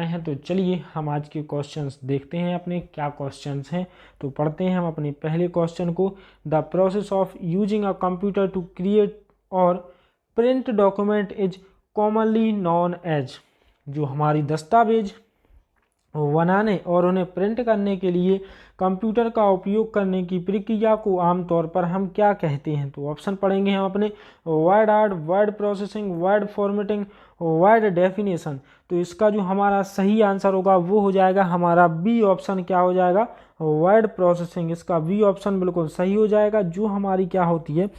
हैं। तो चलिए हम आज के क्वेश्चंस देखते हैं अपने क्या क्वेश्चंस हैं। तो पढ़ते हैं हम अपने पहले क्वेश्चन को। The process of using a computer to create और print document is commonly known as. जो हमारी दस्तावेज बनाने और उन्हें प्रिंट करने के लिए कंप्यूटर का उपयोग करने की प्रक्रिया को आमतौर पर हम क्या कहते हैं। तो ऑप्शन पढ़ेंगे हम अपने। Word art, word processing, word formatting, word definition. तो इसका जो हमारा सही आंसर होगा वो हो जाएगा हमारा बी ऑप्शन। क्या हो जाएगा? Word processing. इसका बी ऑप्शन बिल्कुल सही हो जाएगा। जो हमारी क्या होती है,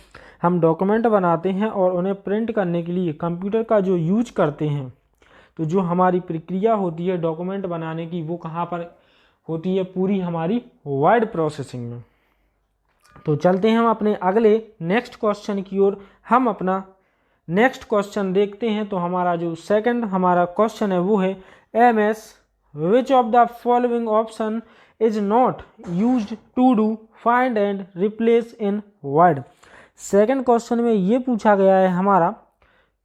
हम डॉक्यूमेंट बनाते हैं और उन्हें प्रिंट करने के लिए कंप्यूटर का जो यूज करते हैं, तो जो हमारी प्रक्रिया होती है डॉक्यूमेंट बनाने की वो कहाँ पर होती है? पूरी हमारी वर्ड प्रोसेसिंग में। तो चलते हैं हम अपने अगले नेक्स्ट क्वेश्चन की ओर। हम अपना नेक्स्ट क्वेश्चन देखते हैं। तो हमारा जो सेकंड हमारा क्वेश्चन है वो है MS which of the following option is not used to do find and replace in Word. Second question में ये पूछा गया है हमारा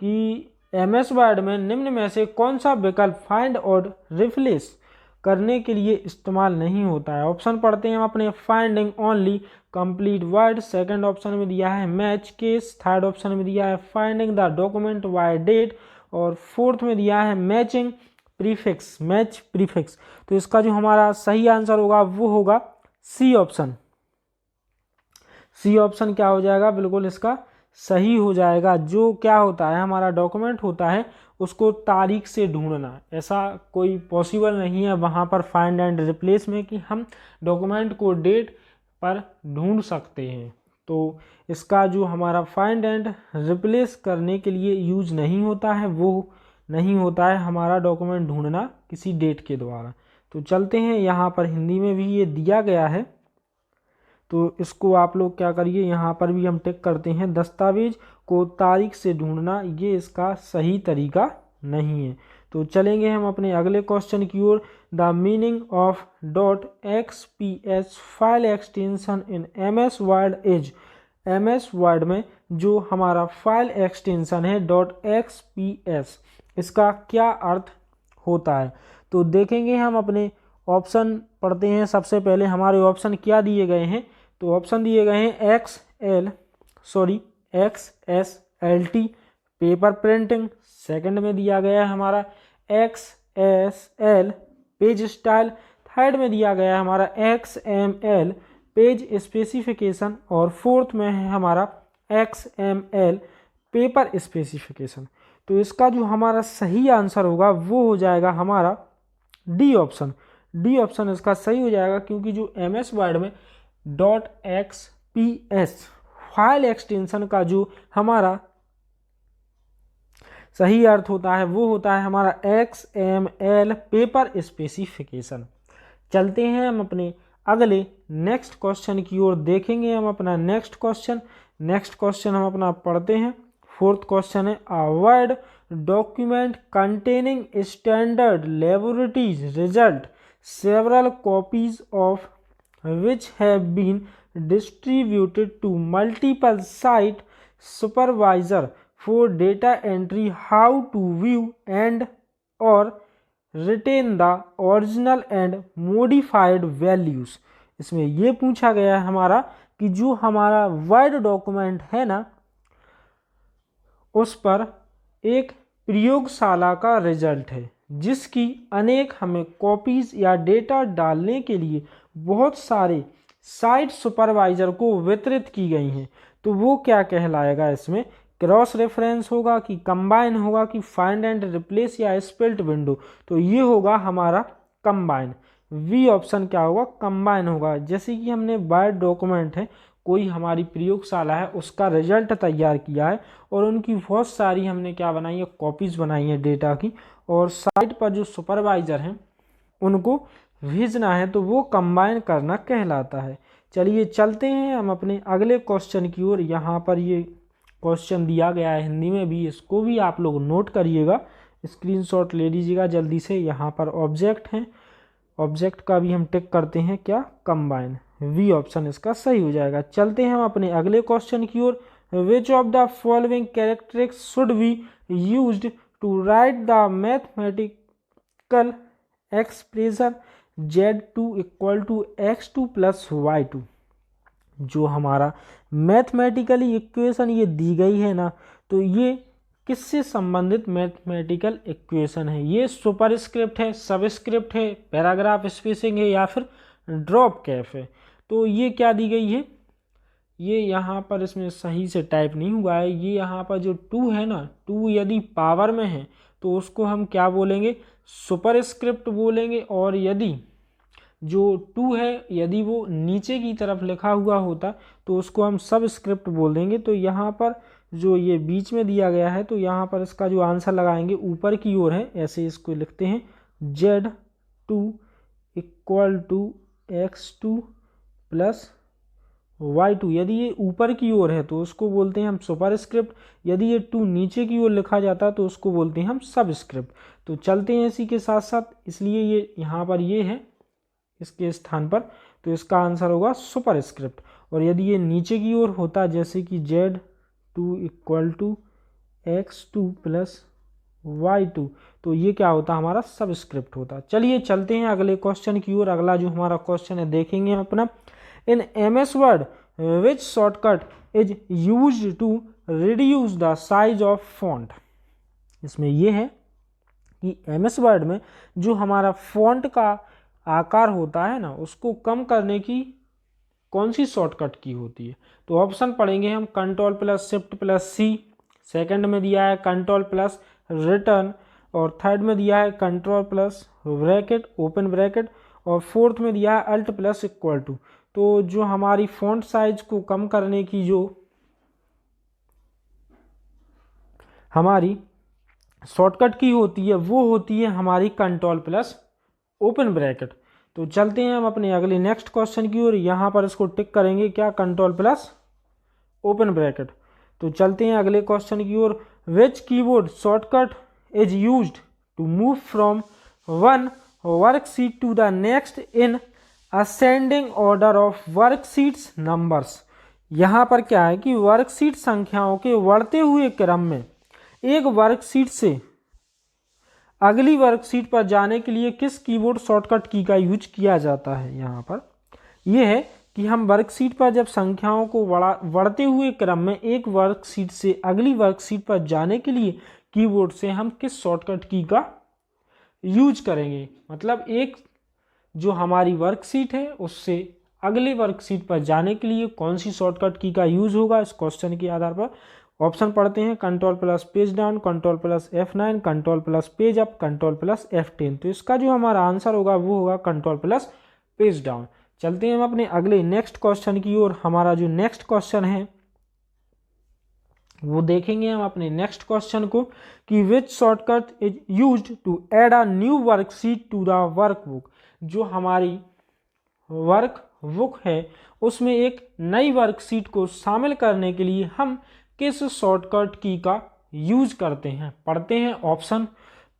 कि MS वर्ड में निम्न में से कौन सा विकल्प फाइंड और रिप्लेस करने के लिए इस्तेमाल नहीं होता है। ऑप्शन पढ़ते हैं हम अपने। Finding only complete word, second option में दिया है मैच केस, थर्ड ऑप्शन में दिया है finding the document by date, और फोर्थ में दिया है मैचिंग प्रीफिक्स, मैच प्रीफिक्स। तो इसका जो हमारा सही आंसर होगा वो होगा सी ऑप्शन। सी ऑप्शन क्या हो जाएगा? बिल्कुल इसका सही हो जाएगा। जो क्या होता है, हमारा डॉक्यूमेंट होता है उसको तारीख से ढूंढना, ऐसा कोई पॉसिबल नहीं है वहाँ पर फाइंड एंड रिप्लेस में कि हम डॉक्यूमेंट को डेट पर ढूंढ सकते हैं। तो इसका जो हमारा फाइंड एंड रिप्लेस करने के लिए यूज नहीं होता है, वो नहीं होता है हमारा डॉक्यूमेंट ढूंढना किसी डेट के द्वारा। तो चलते हैं, यहाँ पर हिंदी में भी ये दिया गया है, तो इसको आप लोग क्या करिए, यहाँ पर भी हम टिक करते हैं। दस्तावेज को तारीख से ढूंढना, ये इसका सही तरीका नहीं है। तो चलेंगे हम अपने अगले क्वेश्चन की ओर। The meaning of .xps file extension in MS Word is. MS Word में जो हमारा फाइल एक्सटेंशन है .xps, इसका क्या अर्थ होता है। तो देखेंगे हम अपने ऑप्शन पढ़ते हैं। सबसे पहले हमारे ऑप्शन क्या दिए गए हैं। तो ऑप्शन दिए गए हैं XSLT पेपर प्रिंटिंग, सेकंड में दिया गया है हमारा XSL पेज स्टाइल, थर्ड में दिया गया है हमारा XML पेज स्पेसिफिकेशन, और फोर्थ में है हमारा XML पेपर स्पेसिफिकेशन। तो इसका जो हमारा सही आंसर होगा वो हो जाएगा हमारा डी ऑप्शन। डी ऑप्शन इसका सही हो जाएगा, क्योंकि जो MS वर्ड में .xps फाइल एक्सटेंशन का जो हमारा सही अर्थ होता है वो होता है हमारा XML पेपर स्पेसिफिकेशन। चलते हैं हम अपने अगले नेक्स्ट क्वेश्चन की ओर। देखेंगे हम अपना नेक्स्ट क्वेश्चन हम अपना पढ़ते हैं। फोर्थ क्वेश्चन है a Word document containing standard laboratories result several copies of which have been distributed to multiple site supervisor for data entry. How to view and or retain the original and modified values। इसमें ये पूछा गया है हमारा कि जो हमारा word document है ना, उस पर एक प्रयोगशाला का रिजल्ट है जिसकी अनेक हमें कॉपीज या डेटा डालने के लिए बहुत सारे साइट सुपरवाइजर को वितरित की गई हैं। तो वो क्या कहलाएगा? इसमें क्रॉस रेफरेंस होगा कि कंबाइन होगा कि फाइंड एंड रिप्लेस या स्प्लिट विंडो। तो ये होगा हमारा कंबाइन। वी ऑप्शन क्या होगा? कंबाइन होगा। जैसे कि हमने वर्ड डॉक्यूमेंट है, कोई हमारी प्रयोगशाला है, उसका रिजल्ट तैयार किया है और उनकी बहुत सारी हमने क्या बनाई है, कॉपीज बनाई है डेटा की, और साइट पर जो सुपरवाइजर हैं उनको भेजना है, तो वो कंबाइन करना कहलाता है। चलिए चलते हैं हम अपने अगले क्वेश्चन की ओर। यहाँ पर ये क्वेश्चन दिया गया है हिंदी में भी, इसको भी आप लोग नोट करिएगा, स्क्रीनशॉट ले लीजिएगा जल्दी से। यहाँ पर ऑब्जेक्ट हैं, ऑब्जेक्ट का भी हम टिक करते हैं क्या? कंबाइन। वी ऑप्शन इसका सही हो जाएगा। चलते हैं हम अपने अगले क्वेश्चन की ओर। Which of the following characteristics should be used to write the mathematical expression Z2 equal to X2 plus Y2, जो हमारा मैथमेटिकली इक्वेशन ये दी गई है ना, तो ये किससे संबंधित मैथमेटिकल इक्वेशन है? ये सुपरस्क्रिप्ट है, सबस्क्रिप्ट है, पैराग्राफ स्पेसिंग है, या फिर ड्रॉप कैप है? तो ये क्या दी गई है, ये यहाँ पर इसमें सही से टाइप नहीं हुआ है। ये यहाँ पर जो 2 है ना, 2 यदि पावर में है तो उसको हम क्या बोलेंगे? सुपरस्क्रिप्ट बोलेंगे। और यदि जो 2 है यदि वो नीचे की तरफ लिखा हुआ होता तो उसको हम सबस्क्रिप्ट बोल देंगे। तो यहाँ पर जो ये बीच में दिया गया है, तो यहाँ पर इसका जो आंसर लगाएंगे ऊपर की ओर है, ऐसे इसको लिखते हैं Z2 equal to X2 plus Y2। यदि ये ऊपर की ओर है तो उसको बोलते हैं हम सुपरस्क्रिप्ट, यदि ये 2 नीचे की ओर लिखा जाता तो उसको बोलते हैं हम सबस्क्रिप्ट। तो चलते हैं इसी के साथ साथ, इसलिए ये यहाँ पर ये है इसके स्थान पर, तो इसका आंसर होगा सुपरस्क्रिप्ट। और यदि ये नीचे की ओर होता, जैसे कि Z2 equal to X2 plus Y2, तो ये क्या होता? हमारा सबस्क्रिप्ट होता। चलिए चलते हैं अगले क्वेश्चन की ओर। अगला जो हमारा क्वेश्चन है देखेंगे हम अपना, in MS Word which shortcut is used to reduce the size of font. इसमें यह है कि MS वर्ड में जो हमारा फॉन्ट का आकार होता है ना, उसको कम करने की कौन सी शॉर्टकट की होती है? तो ऑप्शन पढ़ेंगे हम, control plus shift plus C, second में दिया है कंट्रोल प्लस रिटर्न, और थर्ड में दिया है control plus bracket open bracket, और फोर्थ में दिया है अल्ट प्लस इक्वल टू। तो जो हमारी फॉन्ट साइज को कम करने की जो हमारी शॉर्टकट की होती है वो होती है हमारी कंट्रोल प्लस ओपन ब्रैकेट। तो चलते हैं हम अपने अगले नेक्स्ट क्वेश्चन की ओर। यहाँ पर इसको टिक करेंगे क्या? Control plus open bracket. तो चलते हैं अगले क्वेश्चन की ओर, which keyboard shortcut is used to move from one worksheet to the next in ascending order of worksheets numbers. यहाँ पर क्या है कि वर्कशीट संख्याओं के बढ़ते हुए क्रम में एक वर्कशीट से अगली वर्कशीट पर जाने के लिए किस कीबोर्ड शॉर्टकट की का यूज किया जाता है? यहाँ पर यह है कि हम वर्कशीट पर जब संख्याओं को बढ़ते हुए क्रम में एक वर्कशीट से अगली वर्कशीट पर जाने के लिए कीबोर्ड से हम किस शॉर्टकट की का यूज करेंगे। मतलब एक जो हमारी वर्कशीट है उससे अगले वर्कशीट पर जाने के लिए कौन सी शॉर्टकट की का यूज होगा, इस क्वेश्चन के आधार पर ऑप्शन पढ़ते हैं। Control plus page down, control plus F9, control plus page up, control plus F10। तो इसका जो हमारा आंसर होगा वो होगा कंट्रोल प्लस पेज डाउन। चलते हैं हम अपने अगले नेक्स्ट क्वेश्चन की ओर। हमारा जो नेक्स्ट क्वेश्चन है वो देखेंगे हम अपने नेक्स्ट क्वेश्चन को, कि which shortcut is used to add a new worksheet to the workbook. जो हमारी वर्कबुक है उसमें एक नई वर्कशीट को शामिल करने के लिए हम किस शॉर्टकट की का यूज करते हैं? पढ़ते हैं ऑप्शन।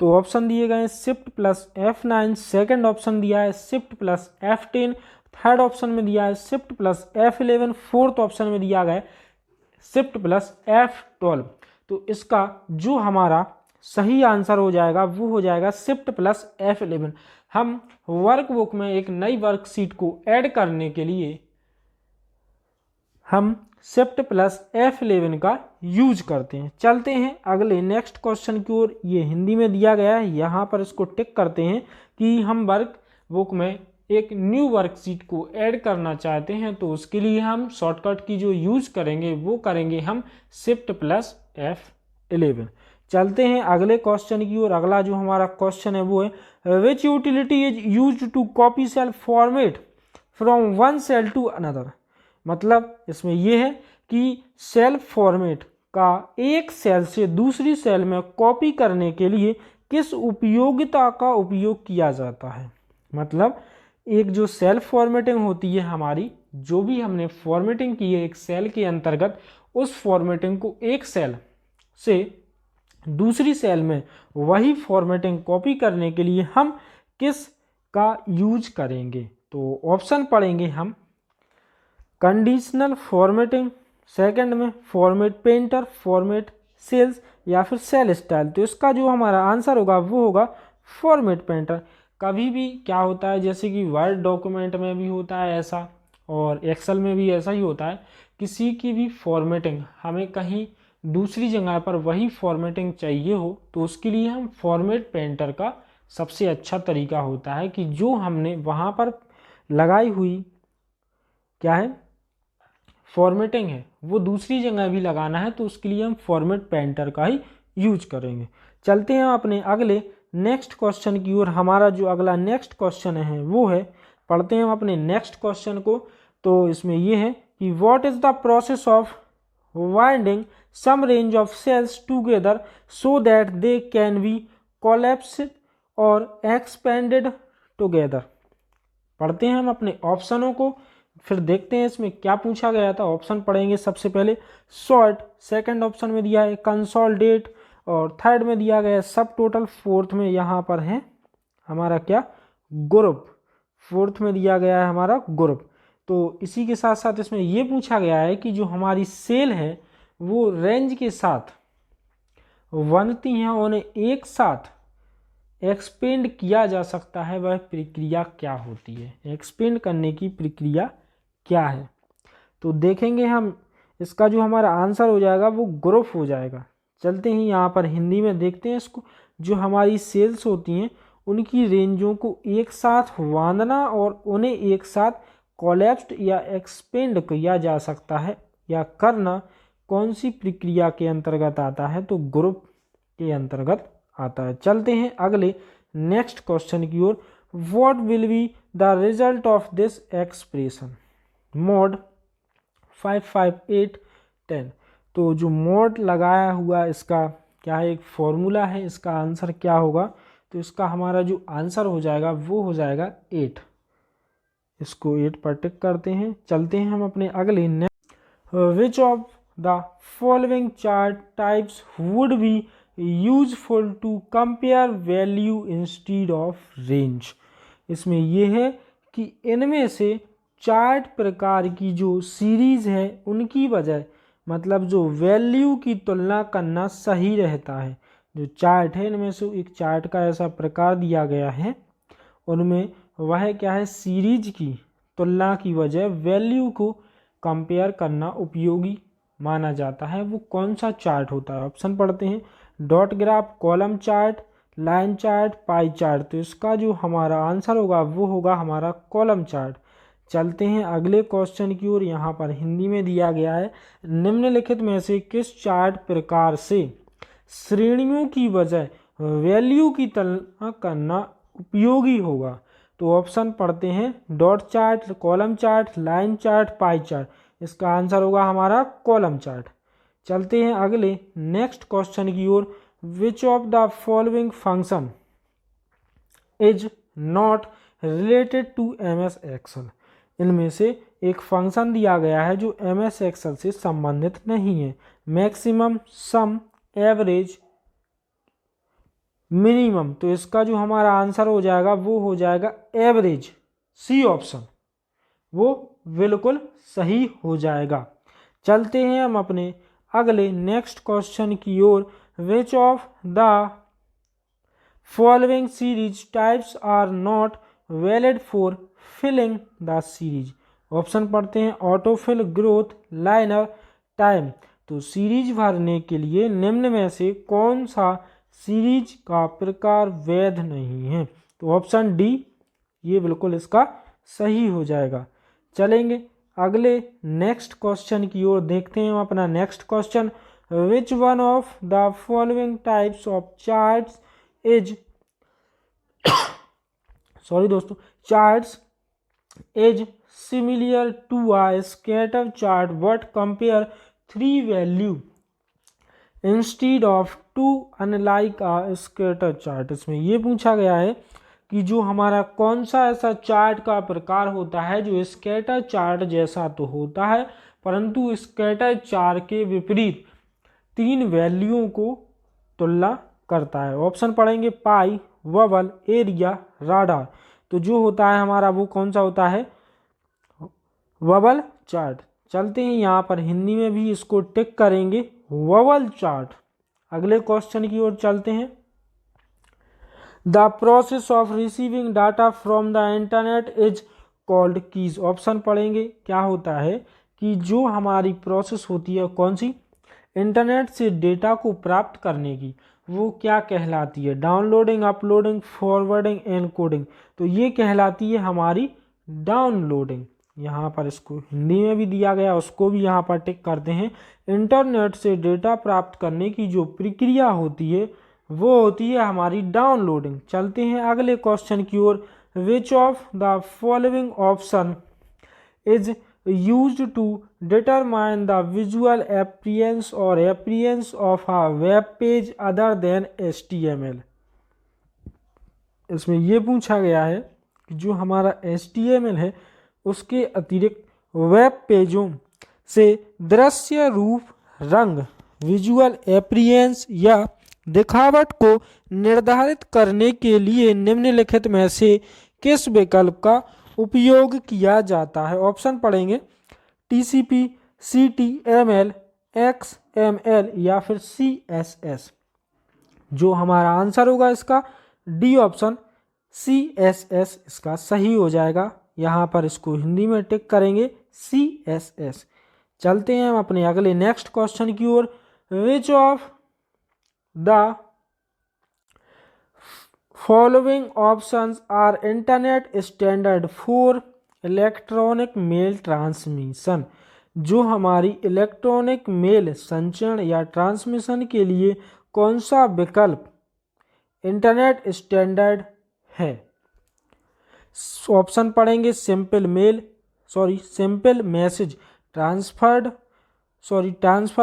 तो ऑप्शन दिए गए shift plus F9, second option दिया है shift plus F10, third option में दिया है shift plus F11, fourth option में दिया गया शिफ्ट प्लस F12। तो इसका जो हमारा सही आंसर हो जाएगा वो हो जाएगा शिफ्ट प्लस F11। हम वर्कबुक में एक नई वर्कशीट को ऐड करने के लिए हम शिफ्ट प्लस F11 का यूज करते हैं। चलते हैं अगले नेक्स्ट क्वेश्चन की ओर। ये हिंदी में दिया गया है, यहाँ पर इसको टिक करते हैं कि हम वर्कबुक में एक न्यू वर्कशीट को ऐड करना चाहते हैं, तो उसके लिए हम शॉर्टकट की जो यूज करेंगे वो करेंगे हम शिफ्ट प्लस F11। चलते हैं अगले क्वेश्चन की ओर। अगला जो हमारा क्वेश्चन है वो है, which utility is used to copy cell format from one cell to another. मतलब इसमें यह है कि सेल फॉर्मेट का एक सेल से दूसरी सेल में कॉपी करने के लिए किस उपयोगिता का उपयोग किया जाता है। मतलब एक जो सेल फॉर्मेटिंग होती है हमारी, जो भी हमने फॉर्मेटिंग की है एक सेल के अंतर्गत, उस फॉर्मेटिंग को एक सेल से दूसरी सेल में वही फॉर्मेटिंग कॉपी करने के लिए हम किस का यूज करेंगे। तो ऑप्शन पढ़ेंगे हम, कंडीशनल फॉर्मेटिंग, सेकंड में फॉर्मेट पेंटर, फॉर्मेट सेल्स, या फिर सेल स्टाइल। तो इसका जो हमारा आंसर होगा वो होगा फॉर्मेट पेंटर। कभी भी क्या होता है, जैसे कि वर्ड डॉक्यूमेंट में भी होता है ऐसा और एक्सेल में भी ऐसा ही होता है, किसी की भी फॉर्मेटिंग हमें कहीं दूसरी जगह पर वही फॉर्मेटिंग चाहिए हो तो उसके लिए हम फॉर्मेट पेंटर का सबसे अच्छा तरीका होता है कि जो हमने वहाँ पर लगाई हुई क्या है फॉर्मेटिंग है वो दूसरी जगह भी लगाना है, तो उसके लिए हम फॉर्मेट पेंटर का ही यूज करेंगे। चलते हैं अपने अगले नेक्स्ट क्वेश्चन की ओर। हमारा जो अगला नेक्स्ट क्वेश्चन है वो है, पढ़ते हैं हम अपने नेक्स्ट क्वेश्चन को। तो इसमें ये है कि what is the process of winding some range of cells together so that they can be collapsed और एक्सपेंडेड टुगेदर। पढ़ते हैं हम अपने ऑप्शनों को, फिर देखते हैं इसमें क्या पूछा गया था। ऑप्शन पढ़ेंगे सबसे पहले सॉर्ट, सेकंड ऑप्शन में दिया है कंसोलिडेट, और थर्ड में दिया गया है सब टोटल, फोर्थ में यहाँ पर है हमारा क्या ग्रुप, फोर्थ में दिया गया है हमारा ग्रुप। तो इसी के साथ साथ इसमें ये पूछा गया है कि जो हमारी सेल है वो रेंज के साथ बनती हैं, उन्हें एक साथ एक्सपेंड किया जा सकता है, वह प्रक्रिया क्या होती है, एक्सपेंड करने की प्रक्रिया क्या है। तो देखेंगे हम इसका जो हमारा आंसर हो जाएगा वो ग्रुप हो जाएगा। चलते हैं यहाँ पर हिंदी में देखते हैं इसको। जो हमारी सेल्स होती हैं उनकी रेंजों को एक साथ बांधना और उन्हें एक साथ कोलैप्स्ड या एक्सपेंड किया जा सकता है या करना कौन सी प्रक्रिया के अंतर्गत आता है, तो ग्रुप के अंतर्गत आता है। चलते हैं अगले नेक्स्ट क्वेश्चन की ओर। What will be the result of this expression mod 5, 5, 8, 10। तो जो मोड लगाया हुआ इसका क्या है, एक फॉर्मूला है, इसका आंसर क्या होगा, तो इसका हमारा जो आंसर हो जाएगा वो हो जाएगा 8। इसको 8 पर टिक करते हैं। चलते हैं हम अपने अगले which of the following chart types would be useful to compare value instead of range. इसमें यह है कि इनमें से चार्ट प्रकार की जो सीरीज है उनकी बजाय मतलब जो वैल्यू की तुलना करना सही रहता है। जो चार्ट है इनमें से एक चार्ट का ऐसा प्रकार दिया गया है, उनमें वह क्या है सीरीज की तुलना की बजाय वैल्यू को कंपेयर करना उपयोगी माना जाता है। वो कौन सा चार्ट होता है, ऑप्शन पढ़ते हैं dot graph, column chart, line chart, pie chart. तो इसका जो हमारा आंसर होगा वो होगा हमारा कॉलम चार्ट। चलते हैं अगले क्वेश्चन की ओर। यहाँ पर हिंदी में दिया गया है निम्नलिखित में से किस चार्ट प्रकार से श्रेणियों की बजाय वैल्यू की तुलना करना उपयोगी होगा। तो ऑप्शन पढ़ते हैं dot chart, column chart, line chart, pie chart. इसका आंसर होगा हमारा कॉलम चार्ट। चलते हैं अगले नेक्स्ट क्वेश्चन की ओर। Which of the following function is not related to MS Excel. इनमें से एक फंक्शन दिया गया है जो MS एक्सेल से संबंधित नहीं है। मैक्सिमम, सम, एवरेज, मिनिमम। तो इसका जो हमारा आंसर हो जाएगा वो हो जाएगा एवरेज, सी ऑप्शन, वो बिल्कुल सही हो जाएगा। चलते हैं हम अपने अगले नेक्स्ट क्वेश्चन की ओर। Which of the following series types are not valid for filling the series. Option पढ़ते हैं ऑटोफिल, ग्रोथ, लाइनर, टाइम। तो सीरीज भरने के लिए निम्न में से कौन सा सीरीज का प्रकार वैध नहीं है, तो ऑप्शन डी ये बिल्कुल इसका सही हो जाएगा। चलेंगे अगले नेक्स्ट क्वेश्चन की ओर, देखते हैं हम अपना next question. Which one of the following types of charts is sorry दोस्तों charts is similar to a scatter chart but compare 3 value instead of 2 unlike a scatter chart. इसमें ये पूछा गया है कि जो हमारा कौन सा ऐसा चार्ट का प्रकार होता है जो स्कैटर चार्ट जैसा तो होता है परंतु स्कैटर चार्ट के विपरीत 3 वैल्यूओं को तुलना करता है। ऑप्शन पढ़ेंगे पाई, वबल, एरिया, राडार। तो जो होता है हमारा वो कौन सा होता है, वबल चार्ट। चलते हैं यहाँ पर हिंदी में भी इसको टिक करेंगे वबल चार्ट। अगले क्वेश्चन की ओर चलते हैं। The process of receiving data from the internet is called keys. Option पढ़ेंगे क्या होता है कि जो हमारी प्रोसेस होती है कौन सी, इंटरनेट से डेटा को प्राप्त करने की, वो क्या कहलाती है, डाउनलोडिंग, अपलोडिंग, फॉरवर्डिंग, एनकोडिंग। तो ये कहलाती है हमारी डाउनलोडिंग। यहाँ पर इसको हिंदी में भी दिया गया, उसको भी यहाँ पर टिक करते हैं। इंटरनेट से डेटा प्राप्त करने की जो प्रक्रिया होती है वो होती है हमारी डाउनलोडिंग। चलते हैं अगले क्वेश्चन की ओर। Which of the following option is used to determine the visual appearance or appearance of a web page other than HTML। इसमें यह पूछा गया है कि जो हमारा HTML है उसके अतिरिक्त वेब पेजों से दृश्य रूप, रंग, विजुअल एपीयरेंस या दिखावट को निर्धारित करने के लिए निम्नलिखित में से किस विकल्प का उपयोग किया जाता है। ऑप्शन पढ़ेंगे TCP, CTML, XML या फिर CSS। जो हमारा आंसर होगा इसका डी ऑप्शन CSS इसका सही हो जाएगा। यहाँ पर इसको हिंदी में टिक करेंगे CSS। चलते हैं हम अपने अगले नेक्स्ट क्वेश्चन की ओर। Which of the following options are internet standard for electronic mail transmission. जो हमारी इलेक्ट्रॉनिक मेल संचरण या ट्रांसमिशन के लिए कौन सा विकल्प इंटरनेट स्टैंडर्ड है। ऑप्शन पढ़ेंगे simple message transfer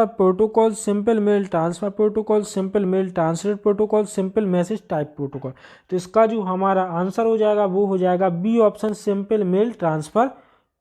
protocol, simple mail transfer protocol, simple mail translate protocol, simple message type protocol. तो इसका जो हमारा आंसर हो जाएगा वो हो जाएगा B option simple mail transfer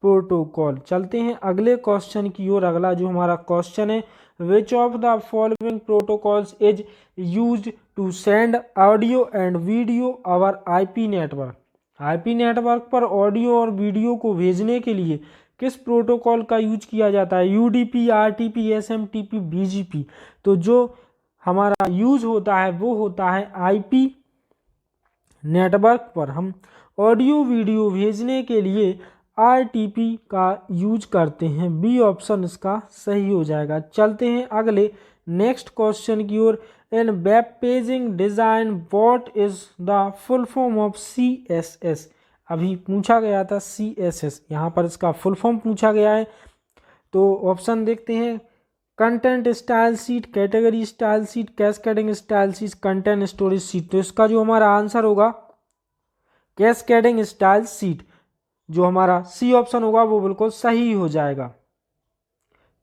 protocol. चलते हैं अगले क्वेश्चन की ओर। अगला जो हमारा क्वेश्चन है, which of the following protocols is used to send audio and video over IP network. IP network पर ऑडियो और वीडियो को भेजने के लिए किस प्रोटोकॉल का यूज किया जाता है, यूडीपी, आरटीपी, एसएमटीपी, बीजीपी। तो जो हमारा यूज होता है वो होता है आईपी नेटवर्क पर हम ऑडियो वीडियो भेजने के लिए आरटीपी का यूज करते हैं। बी ऑप्शन इसका सही हो जाएगा। चलते हैं अगले नेक्स्ट क्वेश्चन की ओर। In web paging design what is the full form of CSS। अभी पूछा गया था CSS, यहाँ पर इसका फुल फॉर्म पूछा गया है। तो ऑप्शन देखते हैं, content style seat, category style seat, cascading style seat, content storage seat. तो इसका जो हमारा आंसर होगा कैस्केडिंग स्टाइल सीट। जो हमारा सी ऑप्शन होगा वो बिल्कुल सही हो जाएगा।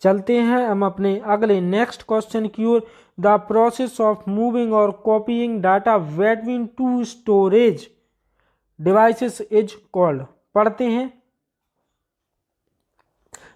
चलते हैं हम अपने अगले नेक्स्ट क्वेश्चन की ओर। द प्रोसेस ऑफ मूविंग और copying data between two storage devices is called. पढ़ते हैं,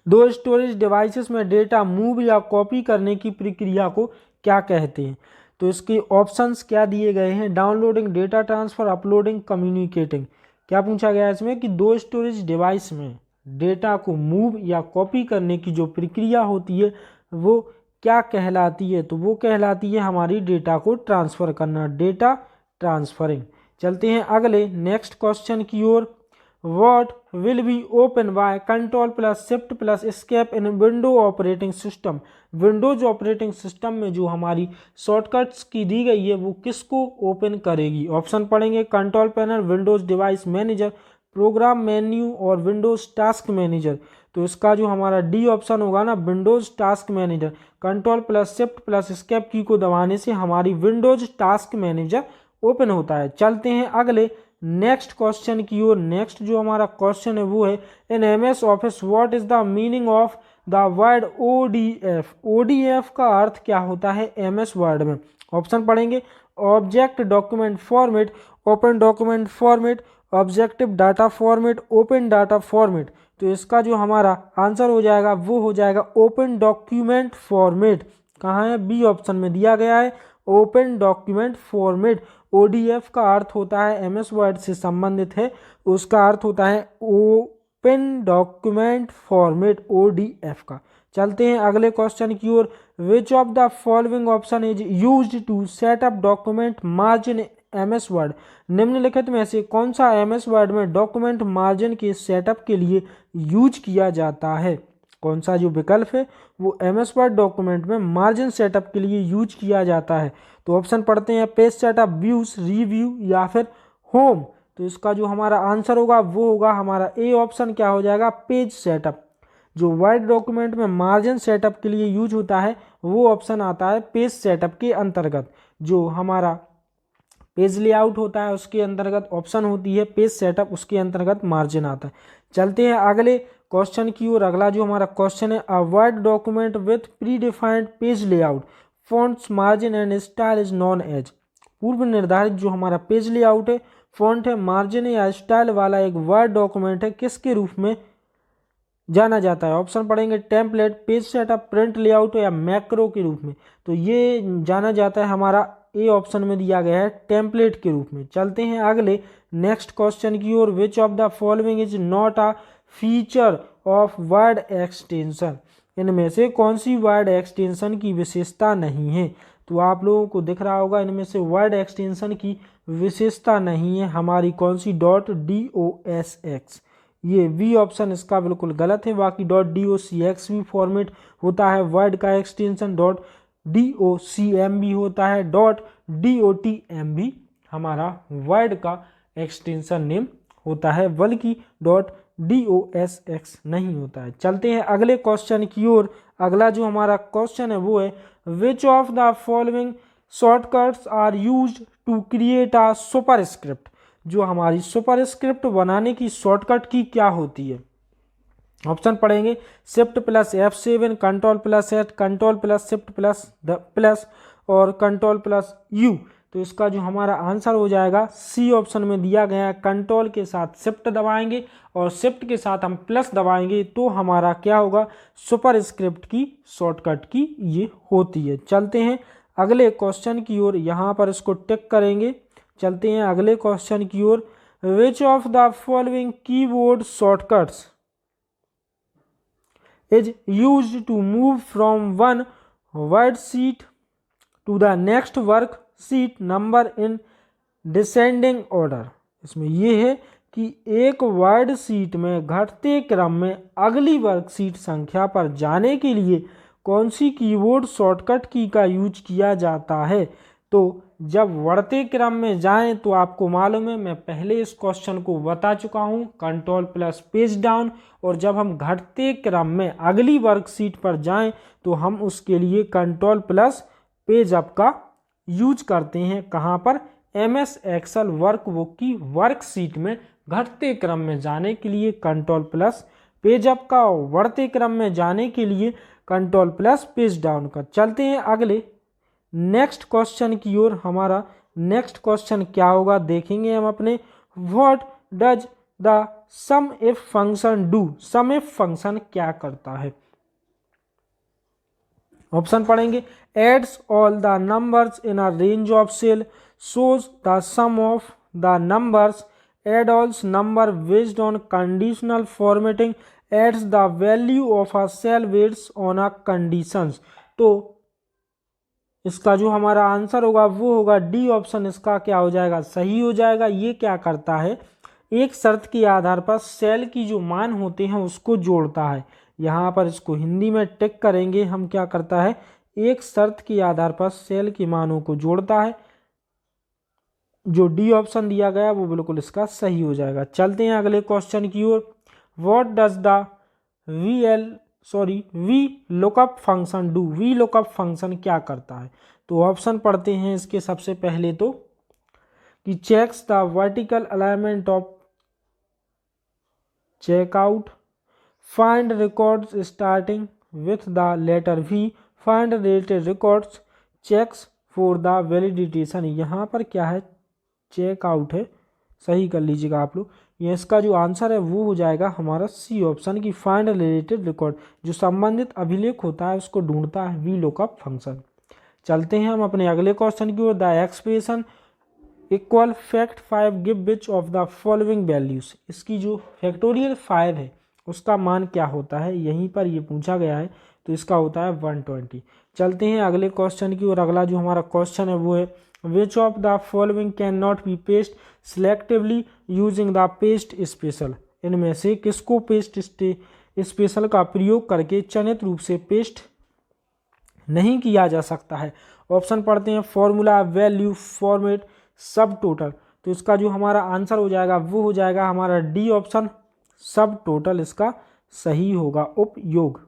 दो स्टोरेज डिवाइसेस में डेटा मूव या कॉपी करने की प्रक्रिया को क्या कहते हैं। तो इसके ऑप्शंस क्या दिए गए हैं, downloading, data transfer, uploading, communicating. क्या पूछा गया है इसमें कि दो स्टोरेज डिवाइस में डेटा को मूव या कॉपी करने की जो प्रक्रिया होती है वो क्या कहलाती है। तो वो कहलाती है हमारी डेटा को ट्रांसफ़र करना, डेटा ट्रांसफरिंग। चलते हैं अगले नेक्स्ट क्वेश्चन की ओर। What will be open by control plus shift plus escape in window operating system. Windows operating system में जो हमारी शॉर्टकट्स की दी गई है वो किसको ओपन करेगी। ऑप्शन पढ़ेंगे, control panel, Windows device manager, program menu और विंडोज टास्क मैनेजर। तो इसका जो हमारा डी ऑप्शन होगा ना, Windows task manager. Control plus shift plus escape key को दबाने से हमारी विंडोज टास्क मैनेजर ओपन होता है। चलते हैं अगले नेक्स्ट क्वेश्चन की ओर। नेक्स्ट जो हमारा क्वेश्चन है वो है, इन MS office what is the meaning of the word ODF। ODF का अर्थ क्या होता है MS वर्ड में। ऑप्शन पढ़ेंगे, object document format, open document format, objective data format, open data format. तो इसका जो हमारा आंसर हो जाएगा वो हो जाएगा ओपन डॉक्यूमेंट फॉर्मेट। कहाँ है, बी ऑप्शन में दिया गया है ओपन डॉक्यूमेंट फॉर्मेट। ODF का अर्थ होता है MS वर्ड से संबंधित है, उसका अर्थ होता है ओपन डॉक्यूमेंट फॉर्मेट ODF का। चलते हैं अगले क्वेश्चन की ओर। Which of the following option is used to set up document margin MS Word, निम्नलिखित में से कौन सा MS वर्ड में डॉक्यूमेंट मार्जिन के सेटअप के लिए यूज किया जाता है? कौन सा जो विकल्प है वो MS वर्ड डॉक्यूमेंट में मार्जिन सेटअप के लिए यूज किया जाता है? तो ऑप्शन पढ़ते हैं, पेज सेटअप, व्यूज, रिव्यू या फिर होम। तो इसका जो हमारा आंसर होगा वो होगा हमारा ए ऑप्शन, क्या हो जाएगा, पेज सेटअप। जो वर्ड डॉक्यूमेंट में मार्जिन सेटअप के लिए यूज होता है वो ऑप्शन आता है पेज सेटअप के अंतर्गत। जो हमारा पेज लेआउट होता है उसके अंतर्गत ऑप्शन होती है पेज सेटअप, उसके अंतर्गत मार्जिन आता है। चलते हैं अगले क्वेश्चन की ओर। अगला जो हमारा क्वेश्चन है, a Word document with predefined page layout, fonts, margin and style is known as. पूर्व निर्धारित जो हमारा पेज लेआउट है, फॉन्ट है, मार्जिन है या स्टाइल वाला एक वर्ड डॉक्यूमेंट है, किसके रूप में जाना जाता है? ऑप्शन पढ़ेंगे, template, page setup, print layout या मैक्रो के रूप में। तो ये जाना जाता है हमारा ए ऑप्शन में दिया गया है टेम्पलेट के रूप में। चलते हैं अगले नेक्स्ट क्वेश्चन की ओर। Which of the following is not a feature of Word extension? इनमें से कौन सी वर्ड एक्सटेंशन की विशेषता नहीं है? तो आप लोगों को दिख रहा होगा इनमें से वर्ड एक्सटेंशन की विशेषता नहीं है हमारी कौन सी, .docx। ये बी ऑप्शन इसका बिल्कुल गलत है। बाकी .docx भी फॉर्मेट होता है वर्ड का एक्सटेंशन, .docm भी होता है, .dotm भी हमारा वर्ड का एक्सटेंशन नेम होता है, बल्कि .dossx नहीं होता है। चलते हैं अगले क्वेश्चन की ओर। अगला जो हमारा क्वेश्चन है वो है, which of the following shortcuts are used to create a superscript? जो हमारी सुपरस्क्रिप्ट बनाने की शॉर्टकट की क्या होती है? ऑप्शन पढ़ेंगे, shift plus F7, control plus H, control plus shift plus और कंट्रोल प्लस U। तो इसका जो हमारा आंसर हो जाएगा सी ऑप्शन में दिया गया है, कंट्रोल के साथ शिफ्ट दबाएंगे और शिफ्ट के साथ हम प्लस दबाएंगे तो हमारा क्या होगा, सुपरस्क्रिप्ट की शॉर्टकट की ये होती है। चलते हैं अगले क्वेश्चन की ओर, यहाँ पर इसको टिक करेंगे। चलते हैं अगले क्वेश्चन की ओर। Which of the following keyboard shortcuts is used to move from one word sheet to the next work sheet number in descending order? इसमें यह है कि एक वर्ड शीट में घटते क्रम में अगली वर्कशीट संख्या पर जाने के लिए कौन सी कीबोर्ड शॉर्टकट की का यूज किया जाता है? तो जब बढ़ते क्रम में जाएं तो आपको मालूम है, मैं पहले इस क्वेश्चन को बता चुका हूं, कंट्रोल प्लस पेज डाउन। और जब हम घटते क्रम में अगली वर्कशीट पर जाएं तो हम उसके लिए कंट्रोल प्लस पेज अप का यूज करते हैं। कहां पर? MS एक्सेल वर्कबुक की वर्कशीट में घटते क्रम में जाने के लिए कंट्रोल प्लस पेज अप का और बढ़ते क्रम में जाने के लिए कंट्रोल प्लस पेज डाउन का। चलते हैं अगले नेक्स्ट क्वेश्चन की ओर। हमारा नेक्स्ट क्वेश्चन क्या होगा देखेंगे हम अपने। What does the sum if function do? Sum if function क्या करता है? ऑप्शन पढ़ेंगे, adds all the numbers in a range of cell, shows the sum of the numbers, add all number based on conditional formatting, adds the value of a cell based on a conditions। तो इसका जो हमारा answer होगा वो होगा D option, इसका क्या हो जाएगा, सही हो जाएगा। ये क्या करता है, एक शर्त के आधार पर सेल की जो मान होते हैं उसको जोड़ता है। यहाँ पर इसको हिंदी में टिक करेंगे हम, क्या करता है, एक शर्त के आधार पर सेल के मानों को जोड़ता है। जो डी ऑप्शन दिया गया वो बिल्कुल इसका सही हो जाएगा। चलते हैं अगले क्वेश्चन की ओर। What does the V lookup function do? V lookup function क्या करता है? तो ऑप्शन पढ़ते हैं इसके सबसे पहले तो, कि checks the vertical alignment of checkout, find records starting with the letter V, find related records, checks for the validation. यहाँ पर क्या है, चेकआउट है, सही कर लीजिएगा आप लोग। ये इसका जो आंसर है वो हो जाएगा हमारा सी ऑप्शन की फाइंड रिलेटेड रिकॉर्ड, जो संबंधित अभिलेख होता है उसको ढूंढता है वी लुकअप फंक्शन। चलते हैं हम अपने अगले क्वेश्चन की ओर। The expression equal fact 5 give which of the following values? इसकी जो फैक्टोरियल 5 है उसका मान क्या होता है, यहीं पर ये पूछा गया है, तो इसका होता है 120। चलते हैं अगले क्वेश्चन की ओर। अगला जो हमारा क्वेश्चन है वो है, which of the following can not be paste selectively using the paste special, इनमें से किसको पेस्ट स्पेशल का प्रयोग करके चयनित रूप से पेस्ट नहीं किया जा सकता है। ऑप्शन पढ़ते हैं, फॉर्मूला, वैल्यू, फॉर्मेट, सब टोटल। तो इसका जो हमारा आंसर हो जाएगा वो हो जाएगा हमारा डी ऑप्शन, सब टोटल इसका सही होगा, उपयोग।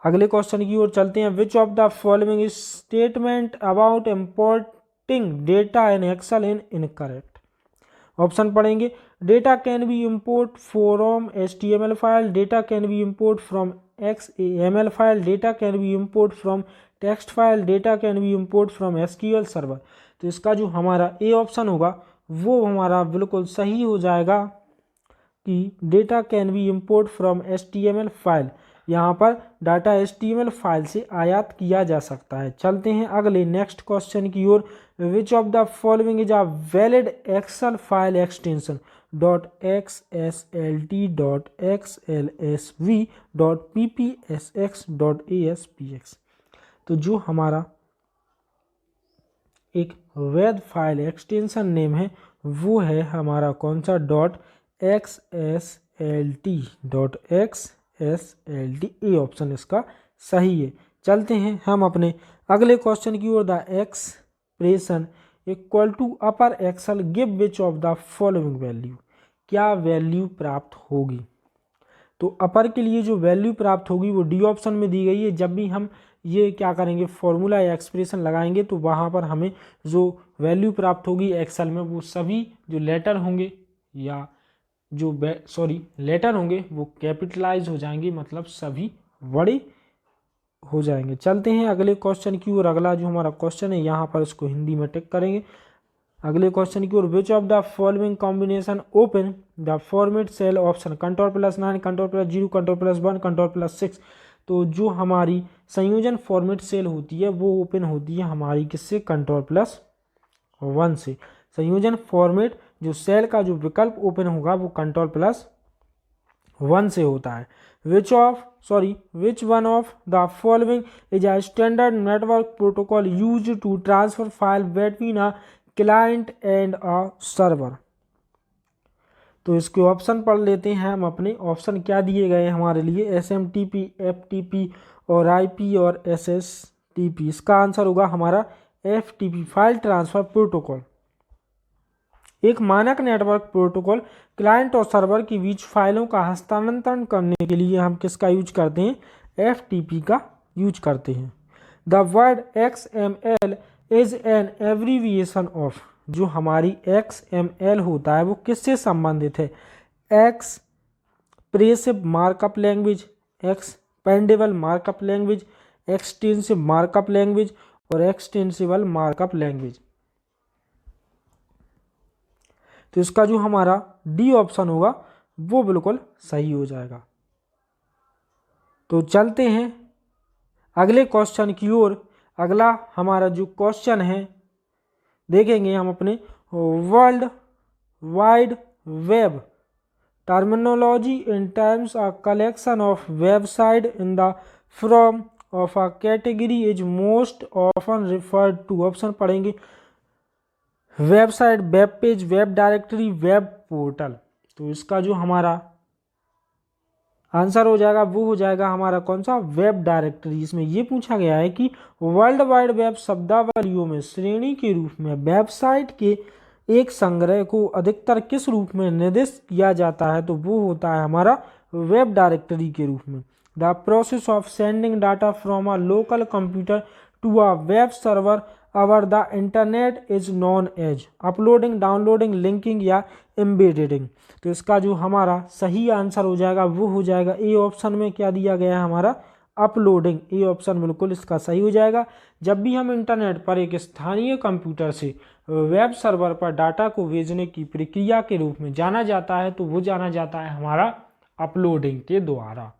अगले क्वेश्चन की ओर चलते हैं, which of the following is statement about importing data in Excel in incorrect. Option पढ़ेंगे, data can be import from HTML file, data can be import from XAML file, data can be import from text file, data can be import from SQL server. तो इसका जो हमारा A option होगा वो हमारा बिल्कुल सही हो जाएगा कि data can be import from HTML file. यहाँ पर डाटा HTML फाइल से आयात किया जा सकता है। चलते हैं अगले नेक्स्ट क्वेश्चन की ओर, which of the following is a valid Excel file extension .xsld.xlsv.ppsx.aspx। तो जो हमारा एक वैध फाइल एक्सटेंशन नेम है वो है हमारा कौन सा, .xsld.xsld। ए ऑप्शन इसका सही है। चलते हैं हम अपने अगले क्वेश्चन की ओर, the expression equal to upper Excel give which of the following value, क्या वैल्यू प्राप्त होगी। तो अपर के लिए जो वैल्यू प्राप्त होगी वो डी ऑप्शन में दी गई है। जब भी हम ये क्या करेंगे, फॉर्मूला या एक्सप्रेशन लगाएंगे तो वहाँ पर हमें जो वैल्यू प्राप्त होगी एक्सेल में, वो सभी जो लेटर होंगे या जो लेटर होंगे वो कैपिटलाइज हो जाएंगे, मतलब सभी बड़े हो जाएंगे। चलते हैं अगले क्वेश्चन की ओर। अगला जो हमारा क्वेश्चन है यहाँ पर इसको हिंदी में टिक करेंगे। अगले क्वेश्चन की ओर, which of the following combination open the format cell, option Ctrl+9, Ctrl+0, Ctrl+1, Ctrl+6। तो जो हमारी संयोजन फॉर्मेट सेल होती है वो ओपन होती है हमारी किससे, Ctrl+1 से। संयोजन फॉर्मेट जो सेल का जो विकल्प ओपन होगा वो Ctrl+1 से होता है। Which one of the following is a standard network protocol used to transfer file between a client and a server. तो इसके ऑप्शन पढ़ लेते हैं हम अपने। ऑप्शन क्या दिए गए हमारे लिए, SMTP, FTP और IP और SSTP। इसका आंसर होगा हमारा FTP, फाइल ट्रांसफर प्रोटोकॉल। एक मानक नेटवर्क प्रोटोकॉल क्लाइंट और सर्वर के बीच फाइलों का हस्तांतरण करने के लिए हम किसका यूज करते हैं, FTP का यूज करते हैं। The word XML is an abbreviation of, जो हमारी XML होता है वो किससे संबंधित है, expressive markup language, expendable markup language, extensive markup language और एक्सटेंसिबल मार्कअप लैंग्वेज। तो इसका जो हमारा डी ऑप्शन होगा वो बिल्कुल सही हो जाएगा। तो चलते हैं अगले क्वेश्चन की ओर। अगला हमारा जो क्वेश्चन है देखेंगे हम अपने, world wide web terminology in terms a collection of website in the from of a category is most often referred to. Option पढ़ेंगे, website, web page, web directory, web portal. तो इसका जो हमारा आंसर हो जाएगा वो हो जाएगा हमारा कौन सा, वेब डायरेक्टरी। इसमें ये पूछा गया है कि वर्ल्ड वाइड वेब शब्दावलियों में श्रेणी के रूप में वेबसाइट के एक संग्रह को अधिकतर किस रूप में निर्दिष्ट किया जाता है, तो वो होता है हमारा वेब डायरेक्टरी के रूप में। The process of sending data from a local computer to a web server over the internet is known as uploading, downloading, linking या एम्बेडिंग। तो इसका जो हमारा सही आंसर हो जाएगा वो हो जाएगा ए ऑप्शन में क्या दिया गया है हमारा, अपलोडिंग। ए ऑप्शन बिल्कुल इसका सही हो जाएगा। जब भी हम इंटरनेट पर एक स्थानीय कंप्यूटर से वेब सर्वर पर डाटा को भेजने की प्रक्रिया के रूप में जाना जाता है तो वो जाना जाता है हमारा अपलोडिंग के द्वारा।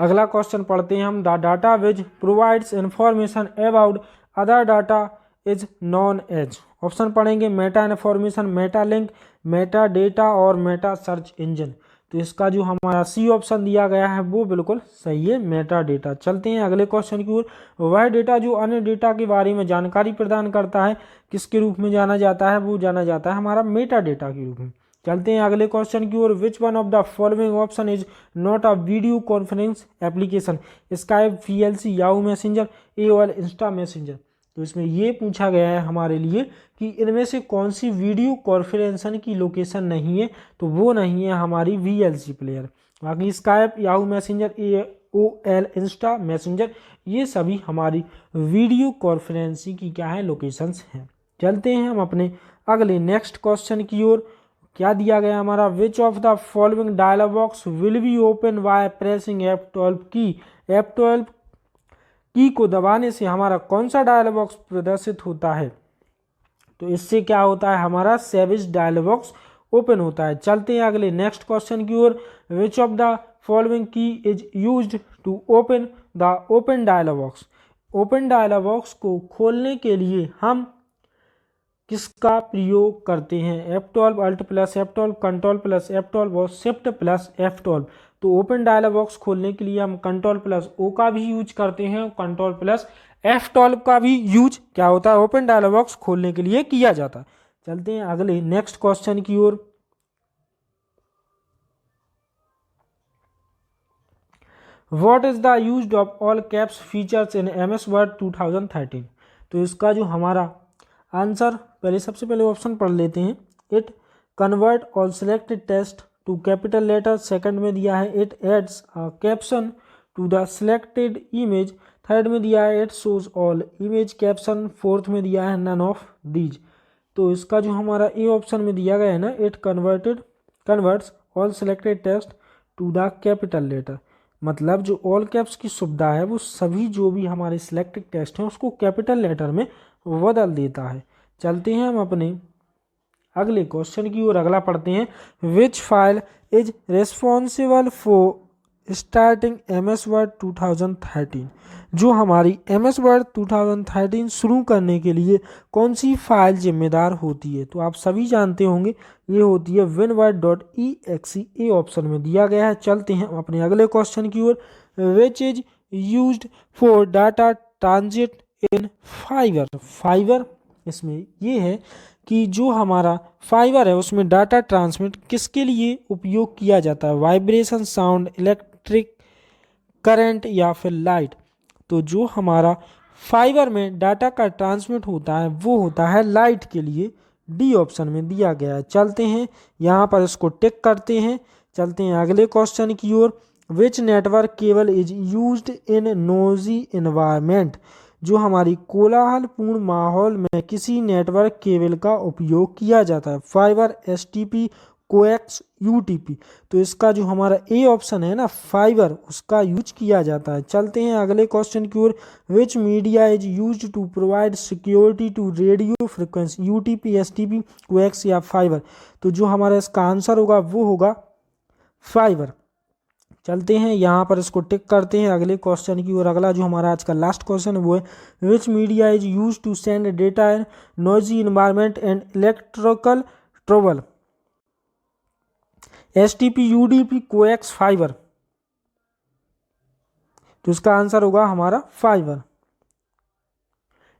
अगला क्वेश्चन पढ़ते हैं हम, the data which provides information about other data is known as. Option पढ़ेंगे, meta information, meta link, meta data और मेटा सर्च इंजन। तो इसका जो हमारा सी ऑप्शन दिया गया है वो बिल्कुल सही है, मेटा डेटा। चलते हैं अगले क्वेश्चन की ओर। वह डेटा जो अन्य डेटा के बारे में जानकारी प्रदान करता है किसके रूप में जाना जाता है, वो जाना जाता है हमारा मेटा डेटा के रूप में। चलते हैं अगले क्वेश्चन की ओर। Which one of the following option is not a video conference application, Skype, VLC, Yahoo Messenger, AOL, Insta Messenger. तो इसमें ये पूछा गया है हमारे लिए कि इनमें से कौन सी वीडियो कॉन्फ्रेंसन की लोकेशन नहीं है, तो वो नहीं है हमारी VLC प्लेयर। बाकी Skype, Yahoo Messenger, AOL, Insta messenger, ये सभी हमारी वीडियो कॉन्फ्रेंसिंग की क्या है, लोकेशंस हैं। चलते हैं हम अपने अगले नेक्स्ट क्वेश्चन की ओर। क्या दिया गया हमारा, which of the following dialog box will be open by pressing F12 key. F12 की को दबाने से हमारा कौन सा डायलॉग बॉक्स प्रदर्शित होता है, तो इससे क्या होता है, हमारा सेविज डायलॉग बॉक्स ओपन होता है। चलते हैं अगले नेक्स्ट क्वेश्चन की ओर। Which of the following key is used to open the open dialog box. Open dialog box को खोलने के लिए हम किसका प्रयोग करते हैं, F12, Alt plus F12, control plus F12 और शिफ्ट प्लस F12। तो ओपन डायलॉग बॉक्स खोलने के लिए हम कंट्रोल प्लस O का भी यूज करते हैं, कंट्रोल प्लस F12 का भी यूज क्या होता है, ओपन डायलॉग बॉक्स खोलने के लिए किया जाता है। चलते हैं अगले नेक्स्ट क्वेश्चन की ओर। What is the use of all caps features in MS Word 2013। तो इसका जो हमारा आंसर, पहले सबसे पहले ऑप्शन पढ़ लेते हैं। It convert all selected text to capital letter, second में दिया है it adds a caption to the selected image, third में दिया है it shows all image caption, fourth में दिया है नन ऑफ दीज। तो इसका जो हमारा ए ऑप्शन में दिया गया है ना, it converts all selected text to the capital letter, मतलब जो ऑल कैप्स की सुविधा है वो सभी जो भी हमारे सिलेक्टेड टेक्स्ट हैं उसको कैपिटल लेटर में बदल देता है। चलते हैं हम अपने अगले क्वेश्चन की ओर, अगला पढ़ते हैं। Which file is responsible for starting MS Word 2013। जो हमारी MS Word 2013 शुरू करने के लिए कौन सी फाइल जिम्मेदार होती है, तो आप सभी जानते होंगे ये होती है winword.exe, ए ऑप्शन में दिया गया है। चलते हैं अपने अगले क्वेश्चन की ओर। Which is used for data transit in fibre. Fibre इसमें ये है कि जो हमारा फाइबर है उसमें डाटा ट्रांसमिट किसके लिए उपयोग किया जाता है, वाइब्रेशन, साउंड, इलेक्ट्रिक करंट या फिर लाइट। तो जो हमारा फाइबर में डाटा का ट्रांसमिट होता है वो होता है लाइट के लिए, डी ऑप्शन में दिया गया है। चलते हैं यहाँ पर इसको टिक करते हैं। चलते हैं अगले क्वेश्चन की ओर। Which network cable is used in noisy environment. जो हमारी कोलाहलपूर्ण माहौल में किसी नेटवर्क केबल का उपयोग किया जाता है, फाइबर, STP, कोएक्स, UTP। तो इसका जो हमारा ए ऑप्शन है ना, फाइबर, उसका यूज किया जाता है। चलते हैं अगले क्वेश्चन की ओर। Which media is used to provide security to radio frequency, UTP, STP, coax या फाइबर। तो जो हमारा इसका आंसर होगा वो होगा फाइबर। चलते हैं यहाँ पर इसको टिक करते हैं अगले क्वेश्चन की। और अगला जो हमारा आज का लास्ट क्वेश्चन है वो है which media is use to send data in noisy environment and electrical trouble, STP, UDP, coax, fibre. तो इसका आंसर होगा हमारा फाइबर।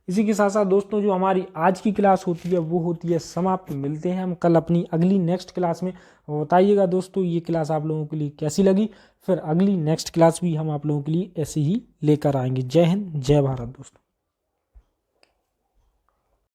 इसी के साथ साथ दोस्तों जो हमारी आज की क्लास होती है वो होती है समाप्त। मिलते हैं हम कल अपनी अगली नेक्स्ट क्लास में। बताइएगा दोस्तों ये क्लास आप लोगों के लिए कैसी लगी, फिर अगली नेक्स्ट क्लास भी हम आप लोगों के लिए ऐसे ही लेकर आएंगे। जय हिंद, जय भारत दोस्तों।